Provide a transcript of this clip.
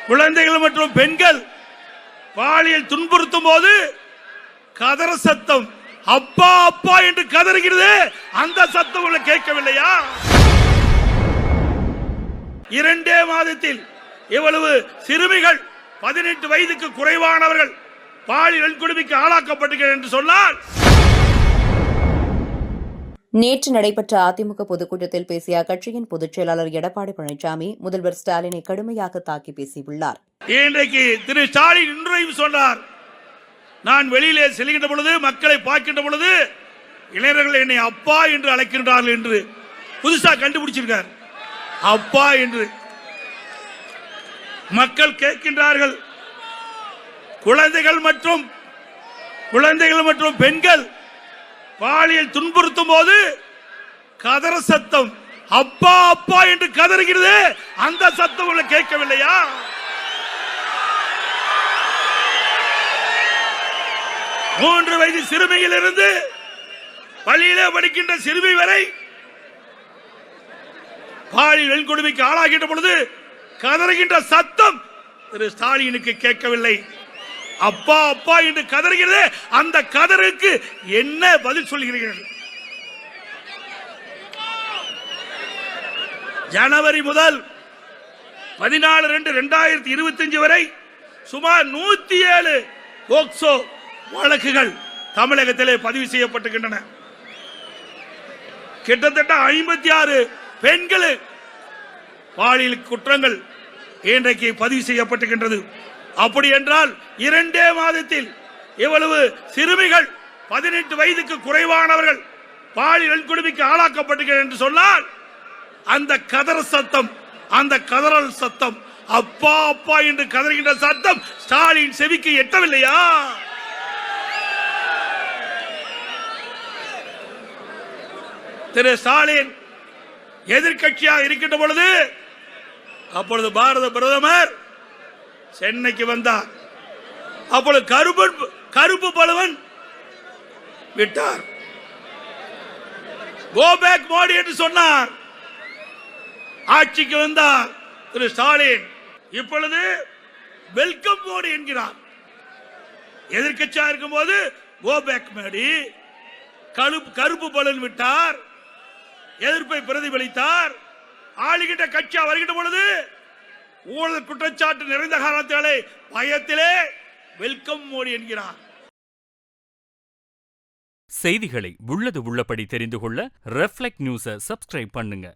குழந்தைகள் மற்றும் பெண்கள் பாலியல் துன்புறுத்தும் போது கதற சத்தம், அப்பா அப்பா என்று கதறுகிறது. அந்த சத்தம் உள்ள கேட்கவில்லையா? 2 மாதத்தில் இவ்வளவு சிறுமிகள் 18 வயதுக்கு குறைவானவர்கள் பாலியல் வன்கொடுமைக்கு ஆளாக்கப்பட்டிருக்கிறார்கள் என்று சொன்னால், நேற்று நடைபெற்ற அதிமுக பொதுக்கூட்டத்தில் பேசிய அக்கட்சியின் பொதுச் செயலாளர் எடப்பாடி பழனிசாமி முதல்வர் ஸ்டாலினை கடுமையாக தாக்கி பேசியுள்ளார். இன்றைக்கு திரு ஸ்டாலின் இன்றையும் சொன்னார், நான் வெளியிலே செல்கின்ற பொழுது, மக்களை பார்க்கின்ற பொழுது இளைஞர்கள் என்னை அப்பா என்று அழைக்கின்றார்கள் என்று புதுசா கண்டுபிடிச்சிருக்கார். அப்பா என்று மக்கள் கேட்கின்றார்கள். குழந்தைகள் மற்றும் பெண்கள் பாலியல் துன்புறுத்தும் போது கதற சத்தம், அப்பா அப்பா என்று கதறுகிறது. அந்த சத்தம் உள்ள கேட்கவில்லையா? மூன்று வயது சிறுமியில் இருந்து பள்ளியிலே படிக்கின்ற சிறுமி வரை பாலியல் வன்கொடுமைக்கு ஆளாகின்ற பொழுது கதறுகின்ற சத்தம் திரு ஸ்டாலினுக்கு கேட்கவில்லை. அப்பா அப்பா என்று கதறுகிறது. அந்த கதருக்கு என்ன பதில் சொல்கிறீர்கள்? ஜனவரி முதல் 14/2/2025 வரை சுமார் 107 போக்சோ வழக்குகள் தமிழகத்திலே பதிவு செய்யப்பட்டிருக்கின்றன. கிட்டத்தட்ட 56 பெண்கள் பாலியல் குற்றங்கள் இன்றைக்கு பதிவு செய்யப்பட்டிருக்கின்றது. அப்படி என்றால் 2 மாதத்தில் இவ்வளவு சிறுமிகள் 18 வயதுக்கு குறைவானவர்கள் பாலியல் வன்கொடுமைக்கு ஆளாக்கப்பட்டிருக்கிறார்கள் என்று சொன்னால், அந்த கதற சத்தம், அந்த கதறல் சத்தம், அப்பா அப்பா என்று கதறுகின்ற சத்தம் ஸ்டாலின் செவிக்கு எட்டவில்லையா? திரு ஸ்டாலின் எதிர்க்கட்சியாக இருக்கின்ற பொழுது அப்பொழுது பாரத பிரதமர் சென்னைக்கு வந்தார். அப்பொழுது கருப்பு பலவன் விட்டார். கோ பேக் மோடி என்று சொன்னார். ஆட்சிக்கு வந்தார் திரு ஸ்டாலின். இப்பொழுது வெல்கம் மோடி என்கிறார். எதிர்க்கட்சியாக இருக்கும் போது கோ பேக் மோடி, கருப்பு பலன் விட்டார், எதிர்ப்பை பிரதிபலித்தார். ஆளுகின்ற கட்சி வருகின்ற பொழுது ஊழல் குற்றச்சாட்டு நிறைந்த காலத்திலே பயத்திலே வெல்கம் மோடி என்கிறார். செய்திகளை உள்ளது உள்ளபடி தெரிந்து கொள்ள ரெஃப்ளெக்ட் நியூஸை சப்ஸ்கிரைப் பண்ணுங்க.